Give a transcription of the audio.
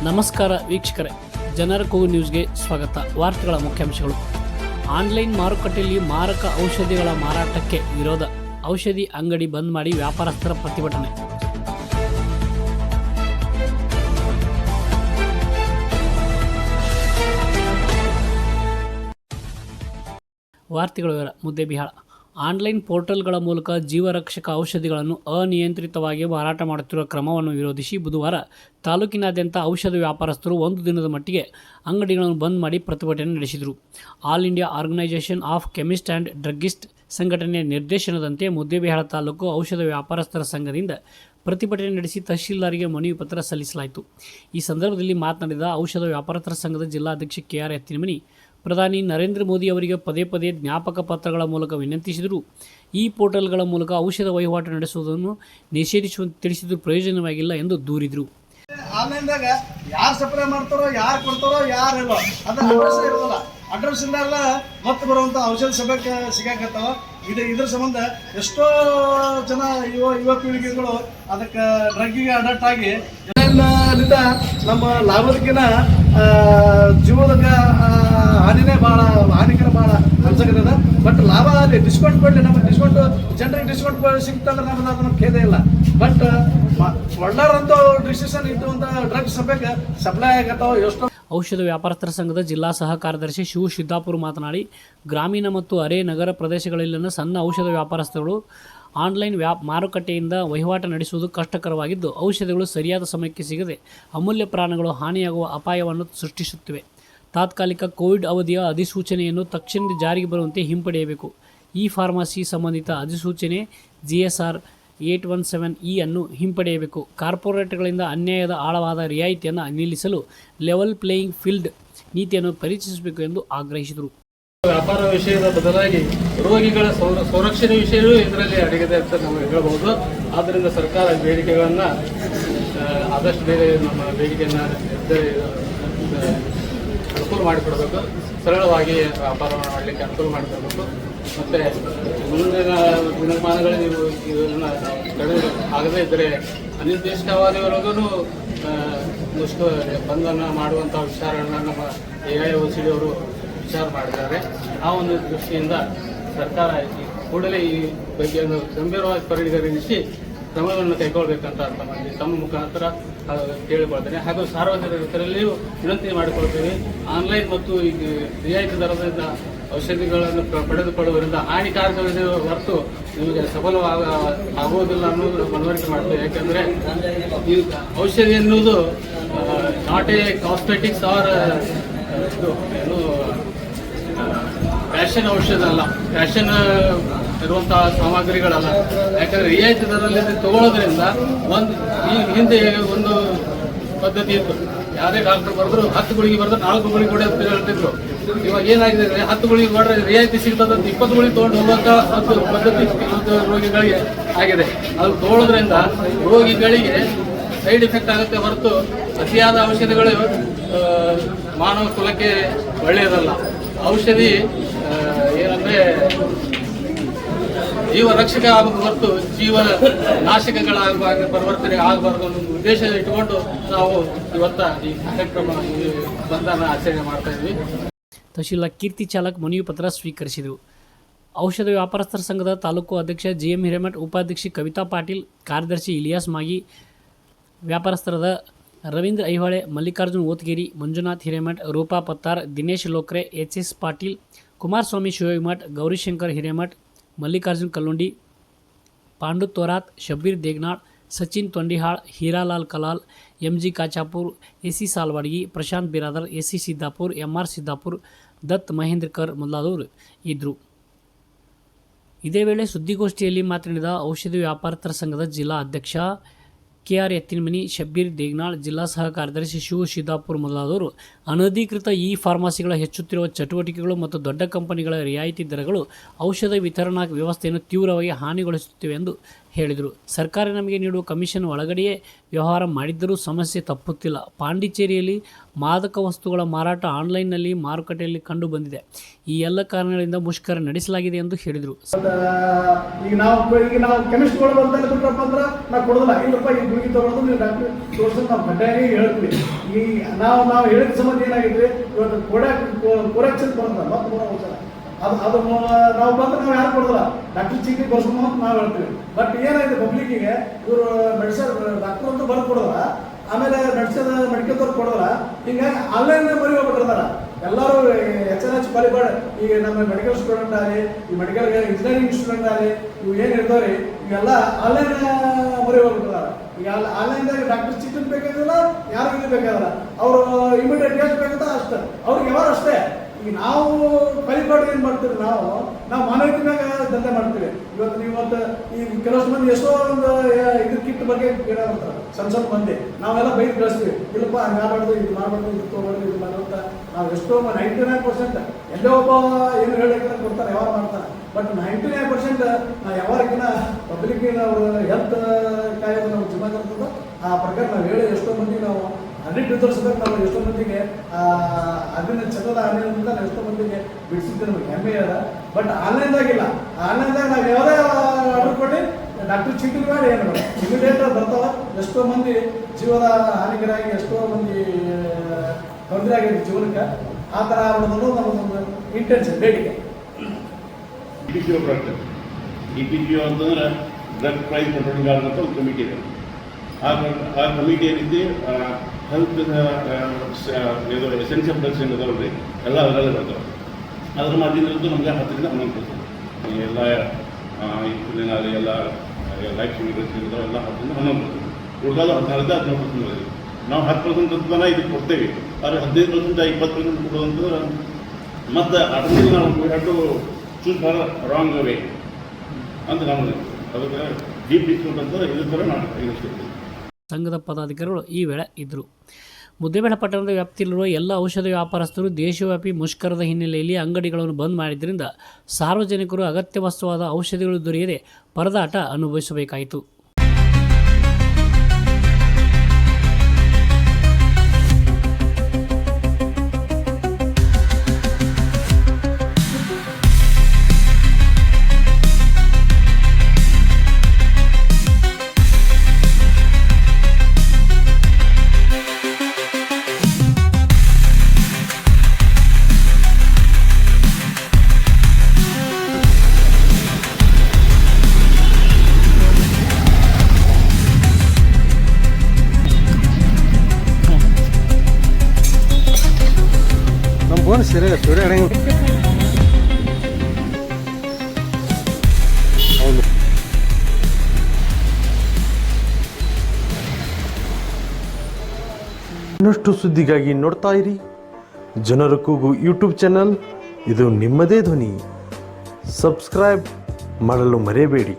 ನಮಸ್ಕಾರ ವೀಕ್ಷಕರೇ, ಜನರ ಕೂಗು ನ್ಯೂಸ್ಗೆ ಸ್ವಾಗತ. ವಾರ್ತೆಗಳ ಮುಖ್ಯಾಂಶಗಳು. ಆನ್ಲೈನ್ ಮಾರುಕಟ್ಟೆಯಲ್ಲಿ ಮಾರಕ ಔಷಧಿಗಳ ಮಾರಾಟಕ್ಕೆ ವಿರೋಧ, ಔಷಧಿ ಅಂಗಡಿ ಬಂದ್ ಮಾಡಿ ವ್ಯಾಪಾರಸ್ಥರ ಪ್ರತಿಭಟನೆ. ವಾರ್ತೆಗಳ ವಿವರ. ಮುದ್ದೆಬಿಹಾಳ ಆನ್ಲೈನ್ ಪೋರ್ಟಲ್ಗಳ ಮೂಲಕ ಜೀವರಕ್ಷಕ ಔಷಧಿಗಳನ್ನು ಅನಿಯಂತ್ರಿತವಾಗಿ ಮಾರಾಟ ಮಾಡುತ್ತಿರುವ ಕ್ರಮವನ್ನು ವಿರೋಧಿಸಿ ಬುಧವಾರ ತಾಲೂಕಿನಾದ್ಯಂತ ಔಷಧ ವ್ಯಾಪಾರಸ್ಥರು ಒಂದು ದಿನದ ಮಟ್ಟಿಗೆ ಅಂಗಡಿಗಳನ್ನು ಬಂದ್ ಮಾಡಿ ಪ್ರತಿಭಟನೆ ನಡೆಸಿದರು. All India organisation of chemist and druggist ಸಂಘಟನೆಯ ನಿರ್ದೇಶನದಂತೆ ಮುದ್ದೇಬಿಹಾಳ ತಾಲೂಕು ಔಷಧ ವ್ಯಾಪಾರಸ್ಥರ ಸಂಘದಿಂದ ಪ್ರತಿಭಟನೆ ನಡೆಸಿ ತಹಶೀಲ್ದಾರ್ಗೆ ಮನವಿ ಪತ್ರ ಸಲ್ಲಿಸಲಾಯಿತು. ಈ ಸಂದರ್ಭದಲ್ಲಿ ಮಾತನಾಡಿದ ಔಷಧ ವ್ಯಾಪಾರಸ್ಥರ ಸಂಘದ ಜಿಲ್ಲಾಧ್ಯಕ್ಷ KR ಎತ್ತಿನಮನಿ, ಪ್ರಧಾನಿ ನರೇಂದ್ರ ಮೋದಿ ಅವರಿಗೆ ಪದೇ ಪದೇ ಜ್ಞಾಪಕ ಪತ್ರಗಳ ಮೂಲಕ ವಿನಂತಿಸಿದರು. ಈ ಪೋರ್ಟಲ್ಗಳ ಮೂಲಕ ಔಷಧ ವಹಿವಾಟು ನಡೆಸುವುದನ್ನು ನಿಷೇಧಿಸುವಂತೆ ತಿಳಿಸಿದರೂ ಪ್ರಯೋಜನವಾಗಿಲ್ಲ ಎಂದು ದೂರಿದರು. ಆನ್ಲೈನ್ದಾಗ ಯಾರು ಸಪ್ಲೈ ಮಾಡ್ತಾರೋ, ಯಾರು ಕೊಡ್ತಾರೋ, ಯಾರು ಇಲ್ಲೋ ಅದನ್ನ ಅಡ್ರೆಸ್ ಇರೋದಿಲ್ಲ. ಅಡ್ರೆಸ್ ಇಂದಲ್ಲ ಮತ್ತೆ ಬರುವಂಥ ಔಷಧ ಸಭೆಗೆ ಸಿಗಾಕತ್ತಾವ. ಇದ್ರ ಸಂಬಂಧ ಎಷ್ಟೋ ಜನ ಯುವ ಪೀಳಿಗೆಗಳು ಅದಕ್ಕೆ ಡ್ರಗ್ಗಿಗೆ ಅಡಾಕ್ಟ್ ಆಗಿ ಇದರಿಂದ ನಮ್ಮ ಲಾಭದಕ್ಕಿಂತ ಜೀವದ ಹಾನಿನೇ ಭಾಳ ಹಾನಿಕರ ಭಾಳ ಅನ್ಸಕತ್ತದ. ಬಟ್ ಲಾಭ ಅಲ್ಲಿ ಡಿಸ್ಕೌಂಟ್ ಕೊಡಲಿ, ನಮಗೆ ಡಿಸ್ಕೌಂಟ್ ಜನರಿಗೆ ಡಿಸ್ಕೌಂಟ್ ಸಿಗ್ತಂದ್ರೆ ನಮ್ದು ಅದನ್ನು ಖೇದ ಇಲ್ಲ. ಬಟ್ ಒಳ್ಳಾರಂತ ಡಿಸಿಷನ್ ಇದ್ದಂಥ ಡ್ರಗ್ಸ್ ಸಭೆಗೆ ಸಪ್ಲೈ ಆಗತ್ತಾವ. ಎಷ್ಟೋ ಔಷಧ ವ್ಯಾಪಾರಸ್ಥರ ಸಂಘದ ಜಿಲ್ಲಾ ಸಹ ಕಾರ್ಯದರ್ಶಿ ಶಿವ ಸಿದ್ದಾಪುರ ಮಾತನಾಡಿ, ಗ್ರಾಮೀಣ ಮತ್ತು ಅರೆ ನಗರ ಪ್ರದೇಶಗಳಲ್ಲಿನ ಸಣ್ಣ ಔಷಧ ವ್ಯಾಪಾರಸ್ಥರು ಆನ್ಲೈನ್ ಮಾರುಕಟ್ಟೆಯಿಂದ ವಹಿವಾಟು ನಡೆಸುವುದು ಕಷ್ಟಕರವಾಗಿದ್ದು, ಔಷಧಿಗಳು ಸರಿಯಾದ ಸಮಯಕ್ಕೆ ಸಿಗದೆ ಅಮೂಲ್ಯ ಪ್ರಾಣಗಳು ಹಾನಿಯಾಗುವ ಅಪಾಯವನ್ನು ಸೃಷ್ಟಿಸುತ್ತಿವೆ. ತಾತ್ಕಾಲಿಕ ಕೋವಿಡ್ ಅವಧಿಯ ಅಧಿಸೂಚನೆಯನ್ನು ತಕ್ಷಣದ ಜಾರಿಗೆ ಬರುವಂತೆ ಹಿಂಪಡೆಯಬೇಕು. ಈ ಫಾರ್ಮಸಿ ಸಂಬಂಧಿತ ಅಧಿಸೂಚನೆ GSR 817E ಅನ್ನು ಹಿಂಪಡೆಯಬೇಕು. ಕಾರ್ಪೊರೇಟ್ಗಳಿಂದ ಅನ್ಯಾಯದ ಆಳವಾದ ರಿಯಾಯಿತಿಯನ್ನು ನಿಲ್ಲಿಸಲು ಲೆವೆಲ್ ಪ್ಲೇಯಿಂಗ್ ಫೀಲ್ಡ್ ನೀತಿಯನ್ನು ಪರಿಚಯಿಸಬೇಕು ಎಂದು ಆಗ್ರಹಿಸಿದರು. ವ್ಯಾಪಾರ ವಿಷಯದ ಬದಲಾಗಿ ರೋಗಿಗಳ ಸಂರಕ್ಷಣೆ ವಿಷಯವೂ ಇದರಲ್ಲಿ ಅಡಗಿದೆ ಅಂತ ನಾವು ಹೇಳಬಹುದು. ಆದ್ದರಿಂದ ಸರ್ಕಾರ ಬೇಡಿಕೆಗಳನ್ನು ಆದಷ್ಟು ಬೇಗ ನಮ್ಮ ಬೇಡಿಕೆಯನ್ನು ಅನುಕೂಲ ಮಾಡಿಕೊಡಬೇಕು. ಸರಳವಾಗಿ ವ್ಯಾಪಾರವನ್ನು ಮಾಡಲಿಕ್ಕೆ ಅನುಕೂಲ ಮಾಡಿಕೊಡಬೇಕು. ಮತ್ತು ಮುಂದಿನ ದಿನಮಾನಗಳಲ್ಲಿ ನೀವು ಇದನ್ನು ಕಡಿಮೆ ಆಗದೇ ಇದ್ದರೆ ಅನಿರ್ದಿಷ್ಟಾವಧಿವರೆಗೂ ಬಂಧನ ಮಾಡುವಂಥ ವಿಚಾರವನ್ನು ನಮ್ಮ AIOCD ಅವರು ವಿಚಾರ ಮಾಡಿದ್ದಾರೆ. ಆ ಒಂದು ದೃಷ್ಟಿಯಿಂದ ಸರ್ಕಾರ ಕೂಡಲೇ ಈ ಬಗ್ಗೆಯನ್ನು ಗಂಭೀರವಾಗಿ ಪರಿಗಣಿಸಿ ಕ್ರಮಗಳನ್ನು ಕೈಗೊಳ್ಳಬೇಕಂತ ತಮ್ಮ ಮುಖಾಂತರ ಕೇಳಿಕೊಳ್ತೇನೆ. ಹಾಗೂ ಸಾರ್ವಜನಿಕರಲ್ಲಿಯೂ ವಿನಂತಿ ಮಾಡಿಕೊಳ್ತೇವೆ. ಆನ್ಲೈನ್ ಮತ್ತು ಈಗ ರಿಯಾಯಿತಿ ದರದಿಂದ ಔಷಧಿಗಳನ್ನು ಪಡೆದುಕೊಳ್ಳುವುದರಿಂದ ಹಾನಿಕಾರಕವಿದೆ ಹೊರತು ನಿಮಗೆ ಆಗುವುದಿಲ್ಲ ಅನ್ನೋದು ಮನವರಿಕೆ ಮಾಡ್ತೇವೆ. ಯಾಕೆಂದರೆ ಈ ಔಷಧಿ ಎನ್ನುವುದು ನಾಟ್ ಎ ಕಾಸ್ಮೆಟಿಕ್ಸ್ ಆರ್ ಏನು ಫ್ಯಾಷನ್ ಔಷಧ ಅಲ್ಲ, ಫ್ಯಾಷನ್ ಇರುವಂತಹ ಸಾಮಗ್ರಿಗಳಲ್ಲ. ಯಾಕಂದರೆ ರಿಯಾಯಿತಿ ದರದಲ್ಲಿ ತಗೊಳ್ಳೋದ್ರಿಂದ ಈ ಹಿಂದೆ ಒಂದು ಪದ್ಧತಿ ಇತ್ತು. ಯಾವುದೇ ಡಾಕ್ಟರ್ ಬರೆದ್ರು 10 ಗುಳಿಗೆ ಬರೆದ್ರೆ 4 ಗುಳಿಗೆ ಕೊಡಿ ಅಂತ ಹೇಳ್ತಿದ್ರು. ಇವಾಗ ಏನಾಗಿದೆ ಅಂದರೆ 10 ಗುಳಿಗೆ ಕೊಟ್ಟರೆ ರಿಯಾಯಿತಿ ಸಿಗ್ತದಂತ 20 ಗುಳಿಗೆ ತೊಗೊಂಡು ಹೋಗುವಂಥ ಒಂದು ಪದ್ಧತಿ ರೋಗಿಗಳಿಗೆ ಆಗಿದೆ. ಅದು ತಗೊಳ್ಳೋದ್ರಿಂದ ರೋಗಿಗಳಿಗೆ ಸೈಡ್ ಎಫೆಕ್ಟ್ ಆಗುತ್ತೆ ಹೊರತು ಅತಿಯಾದ ಔಷಧಿಗಳು ಮಾನವ ಕುಲಕ್ಕೆ ಒಳ್ಳೆಯದಲ್ಲ. ಔಷಧಿ ಏನಂದರೆ ಜೀವ ರಕ್ಷಕ ಆಗಬೇಕು ಹೊರತು ಜೀವ ನಾಶಕಗಳಾಗಬಾರ್ದು, ಪರಿವರ್ತನೆ ಆಗಬಾರ್ದು ಅನ್ನೋ ಉದ್ದೇಶ ಇಟ್ಟುಕೊಂಡು ನಾವು ಇವತ್ತ ಈ ಕಾರ್ಯಕ್ರಮ ಬಂಧನ ಆಚರಣೆ ಮಾಡ್ತಾ ಇದ್ವಿ. ತಹಶೀಲ್ದಾರ್ ಕೀರ್ತಿ ಚಾಲಕ್ ಮನವಿ ಪತ್ರ ಸ್ವೀಕರಿಸಿದರು. ಔಷಧ ವ್ಯಾಪಾರಸ್ಥರ ಸಂಘದ ತಾಲೂಕು ಅಧ್ಯಕ್ಷ GM ಹಿರೇಮಠ್, ಉಪಾಧ್ಯಕ್ಷೆ ಕವಿತಾ ಪಾಟೀಲ್, ಕಾರ್ಯದರ್ಶಿ ಇಲಿಯಾಸ್ ಮಾಗಿ, ವ್ಯಾಪಾರಸ್ಥರಾದ Ravindra Aihole, Mallikarjun ಓತ್ಗೇರಿ, Manjunath Hiremath, Roopa Pattar, Dinesh Lokre, HS Patil, Kumaraswamy ಶಿವಮಠ್, Gowrishankar Hiremath, Mallikarjun ಕಲ್ಲುಂಡಿ, Pandu ತೋರಾತ್, Shabbir ದೇಗ್ನಾಳ್, Sachin Tondihal, Hiralal Kalal, MG Kachapur, AC ಸಾಲ್ವಾಡ್ಗಿ, Prashant Biradar, AC Siddapur, MR Siddapur, Dutt Mahendrakar ಮೊದಲಾದವರು ಇದ್ದರು. ಇದೇ ವೇಳೆ ಸುದ್ದಿಗೋಷ್ಠಿಯಲ್ಲಿ ಮಾತನಾಡಿದ ಔಷಧಿ ವ್ಯಾಪಾರಸ್ಥರ ಸಂಘದ ಜಿಲ್ಲಾ ಅಧ್ಯಕ್ಷ KR ಎತ್ತಿನಮನಿ, ಶಬ್ಬೀರ್ ದೇಗ್ನಾಳ್, ಜಿಲ್ಲಾ ಸಹ ಕಾರ್ಯದರ್ಶಿ ಶಿವ ಸಿದ್ದಾಪುರ್ ಮೊದಲಾದವರು ಅನಧಿಕೃತ ಈ ಫಾರ್ಮಸಿಗಳ ಹೆಚ್ಚುತ್ತಿರುವ ಚಟುವಟಿಕೆಗಳು ಮತ್ತು ದೊಡ್ಡ ಕಂಪನಿಗಳ ರಿಯಾಯಿತಿ ದರಗಳು ಔಷಧ ವಿತರಣಾ ವ್ಯವಸ್ಥೆಯನ್ನು ತೀವ್ರವಾಗಿ ಹಾನಿಗೊಳಿಸುತ್ತಿವೆ ಎಂದು ಹೇಳಿದರು. ಸರ್ಕಾರ ನಮಗೆ ನೀಡುವ ಕಮಿಷನ್ ಒಳಗಡೆಯೇ ವ್ಯವಹಾರ ಮಾಡಿದ್ದರೂ ಸಮಸ್ಯೆ ತಪ್ಪುತ್ತಿಲ್ಲ. ಪಾಂಡಿಚೇರಿಯಲ್ಲಿ ಮಾದಕ ವಸ್ತುಗಳ ಮಾರಾಟ ಆನ್ಲೈನ್ನಲ್ಲಿ ಮಾರುಕಟ್ಟೆಯಲ್ಲಿ ಕಂಡು ಬಂದಿದೆ. ಈ ಎಲ್ಲ ಕಾರಣಗಳಿಂದ ಮುಷ್ಕರ ನಡೆಸಲಾಗಿದೆ ಎಂದು ಹೇಳಿದರು. ಈಗ ನಾವು ಕೆಮಿಸ್ಟ್ಗಳು ಬಂದಲ್ಲಿ ಬಿಟ್ರಪ್ಪ ಅಂದ್ರೆ ನಾವು ಕೊಡೋದಿಲ್ಲ. ಇಲ್ಲಪ್ಪ ಈ ಗುಳಿಗೆ ತಗೊಳ್ಳೋದು ನೀವು ಡಾಕ್ಟ್ರ್ ತೋರಿಸೋದು ನಾವು ಕಡ್ಡಾಯಾಗಿ ಹೇಳ್ತೀವಿ. ಈ ನಾವು ಹೇಳಿದ ಸಂಬಂಧ ಏನಾಗಿದ್ರಿ, ಇವತ್ತು ಕೋರಾಕ್ಸಿನ್ ಬರೋದಿಲ್ಲ ಮತ್ತು ಬರೋ ಔಷಧ ಅದು ನಾವು ಬಂದ್ರೆ ನಾವು ಯಾರು ಕೊಡೋದಿಲ್ಲ, ಡಾಕ್ಟರ್ ಚೀಟಿ ಬರ್ಸ್ಕೊಂಡು ಅಂತ ನಾವು ಹೇಳ್ತೀವಿ. ಬಟ್ ಏನಾಗಿದೆ ಪಬ್ಲಿಕ್ಕಿಗೆ ಇವರು ಮೆಡಿಸನ್ ಡಾಕ್ಟರ್ ಅಂತೂ ಬರ್ದು ಕೊಡೋಲ್ಲ, ಆಮೇಲೆ ಮೆಡಿಕಲ್ದವ್ರು ಕೊಡೋಲ್ಲ. ಹಿಂಗಾಗಿ ಆನ್ಲೈನ್ ಬರೀ ಹೋಗ್ಬಿಟ್ಟಿರ್ತಾರ ಎಲ್ಲರೂ. HNH ಕ್ವಾಲಿಫೈಡ್ ಈಗ ನಮ್ಮ ಮೆಡಿಕಲ್ ಸ್ಟೂಡೆಂಟ್ ಆಗಲಿ, ಈ ಮೆಡಿಕಲ್ ಇಂಜಿನಿಯರಿಂಗ್ ಸ್ಟೂಡೆಂಟ್ ಆಗಲಿ, ಇವು ಏನು ಇರ್ತಾವ್ರಿ ಇವೆಲ್ಲ ಆನ್ಲೈನ್ ಬರೀ ಹೋಗ್ಬಿಟ್ಟಿರ್ತಾರ. ಈಗ ಆನ್ಲೈನ್ದಾಗ ಡಾಕ್ಟರ್ ಚೀಟಿ ಬೇಕಾಗಿಲ್ಲ, ಯಾರಿಗೂ ಇದು ಬೇಕಾಗಲ್ಲ. ಅವರು ಇಮಿಡಿಯೇಟ್ ಎಷ್ಟು ಬೇಕಂತ ಅಷ್ಟೇ ಅವ್ರಿಗೆ ಯಾವಾಗ ಅಷ್ಟೇ. ಈಗ ನಾವು ಕ್ವಾಲಿಫೈಡ್ ಏನು ಮಾಡ್ತೀವಿ, ನಾವು ಮಾನವೀಯತೆ ಮ್ಯಾಗ ದಂಧೆ ಮಾಡ್ತೀವಿ. ಇವತ್ತು ಈ ಕೆಲವಷ್ಟು ಮಂದಿ ಎಷ್ಟೋ ಒಂದು ಇದ್ರ ಕಿಟ್ ಬಗ್ಗೆ ಕೇಳಾಡ್ತಾರೆ, ಸಣ್ಣ ಮಂದಿ ನಾವೆಲ್ಲ ಬೈಕ್ ಕಳಿಸ್ತೀವಿ. ಇಲ್ಲಪ್ಪ ಹಂಗೆ ಮಾಡಬಾರ್ದು, ಇದು ಮಾಡಬಾರ್ದು, ಇದು ತೊಗೊಬಾರ್ದು, ಇದು ಮಾಡುವಂತ ನಾವು ಎಷ್ಟೋ 99% ಎಲ್ಲೋ ಒಬ್ಬ ಏನು ಹೇಳಕ್ಕೆ ಕೊಡ್ತಾರೆ, ವ್ಯವಹಾರ ಮಾಡ್ತಾರೆ. ಬಟ್ 99% ನಾವು ಯಾವಾಗಕ್ಕಿಂತ ಪಬ್ಲಿಕ್ ಅವರು ಹೆಲ್ತ್ ಕಾಯೋದು ನಾವು ಜಿಮ್ಮಾಗ ಇರ್ತದೆ. ಆ ಪ್ರಕಾರ ನಾವು ಹೇಳಿ ಎಷ್ಟೋ ಮಂದಿ ನಾವು ಅಡಿಟ್ ತೋರಿಸ್ಬೇಕು. ನಾವು ಎಷ್ಟೋ ಮಂದಿಗೆ ಅದನ್ನ ಚಂದದ ಆನ್ಲೈನ್ನಿಂದ ನಾವು ಎಷ್ಟೋ ಮಂದಿಗೆ ಬಿಡಿಸಿದ್ದೆ, ನಮಗೆ ಹೆಮ್ಮೆ ಅದ. ಬಟ್ ಆನ್ಲೈನ್ದಾಗಿಲ್ಲ. ಆನ್ಲೈನ್ದಾಗ ನಾವು ಯಾವುದೇ ಆರ್ಡರ್ ಕೊಟ್ಟು ಡಾಕ್ಟರ್ ಚೀಟಿ ಮಾಡಿ ಏನು ಬೇಡ, ಇಮಿಡಿಯೇಟ್ ಬರ್ತಾವ. ಎಷ್ಟೋ ಮಂದಿ ಜೀವದ ಹಾನಿಕರಾಗಿ ಎಷ್ಟೋ ಮಂದಿ ತೊಂದರೆ ಆಗಿದೆ ಜೀವನಕ್ಕೆ. ಆ ಥರ ಮಾಡೋದು ನಮ್ಮದೊಂದು ಇಂಟೆನ್ಷನ್, ಬೇಡಿಕೆ. EPCO ಬರ್ತದೆ. EPCO ಅಂತಂದ್ರೆ ಡ್ರಗ್ ಪ್ರೈಸ್ ಕಂಟ್ರೋಲಿಂಗ್ ಅಂತ ಒಂದು ಕಮಿಟಿ ಇದೆ. ಆ ಕಮಿಟಿ ಏನಿದೆ ಹೆಲ್ತ್ ಇದು ಎಸೆನ್ಷಿಯಲ್ ಡ್ರಗ್ಸ್ ಏನಿದಾವಲ್ರಿ ಎಲ್ಲ ಅದರಲ್ಲೇ ಬರ್ತಾವೆ. ಅದ್ರ ಮಾಧ್ಯಮದಿಂದ ನಮಗೆ 10ರಿಂದ 11% ಎಲ್ಲ ಇನ್ಸುಲಿನ್ ಎಲ್ಲ ಲೈಫ್ ಡ್ರಗ್ಸ್ ಏನಿದಾವೆ ಎಲ್ಲ 10ರಿಂದ 11%. ಉಳಿದಲ್ಲ 14ರಿಂದ 15% ಬರ್ತದೆ. ನಾವು 10% ತನಕ ಇದಕ್ಕೆ ಕೊಡ್ತೇವೆ. ಆದರೆ 15% 20% ಕೊಡೋದಂತಂದ್ರೆ ಮತ್ತು ಅದರಿಂದ ನಾವು ಎರಡು ಚೂಸ್ ಫಾರ್ ರಾಂಗ್ ವೇ ಅಂತ ನಮಗೆ ಅದಕ್ಕೆ ಡೀಪ್ ಡಿಸ್ಕೌಂಟ್ ಅಂತ ಇದೇ ಥರ ನಾವು ಇರಿಸ್ತೀವಿ. ಸಂಘದ ಪದಾಧಿಕಾರಿಗಳು ಈ ವೇಳೆ ಇದ್ದರು. ಮುದ್ದೇಬೇಡ ಪಟ್ಟಣದ ವ್ಯಾಪ್ತಿಯಲ್ಲಿರುವ ಎಲ್ಲ ಔಷಧ ವ್ಯಾಪಾರಸ್ಥರು ದೇಶವ್ಯಾಪಿ ಮುಷ್ಕರದ ಹಿನ್ನೆಲೆಯಲ್ಲಿ ಅಂಗಡಿಗಳನ್ನು ಬಂದ್ ಮಾಡಿದ್ದರಿಂದ ಸಾರ್ವಜನಿಕರು ಅಗತ್ಯ ವಸ್ತುವಾದ ಔಷಧಿಗಳು ದೊರೆಯದೆ ಪರದಾಟ ಅನುಭವಿಸಬೇಕಾಯಿತು. ಫೋನ್ ಸರಿ ಸೂರ್ಯ ಹೌದು. ಇನ್ನಷ್ಟು ಸುದ್ದಿಗಾಗಿ ನೋಡ್ತಾ ಇರಿ ಜನರ ಕೂಗು ಯೂಟ್ಯೂಬ್ ಚಾನಲ್. ಇದು ನಿಮ್ಮದೇ ಧ್ವನಿ. ಸಬ್ಸ್ಕ್ರೈಬ್ ಮಾಡಲು ಮರೆಯಬೇಡಿ.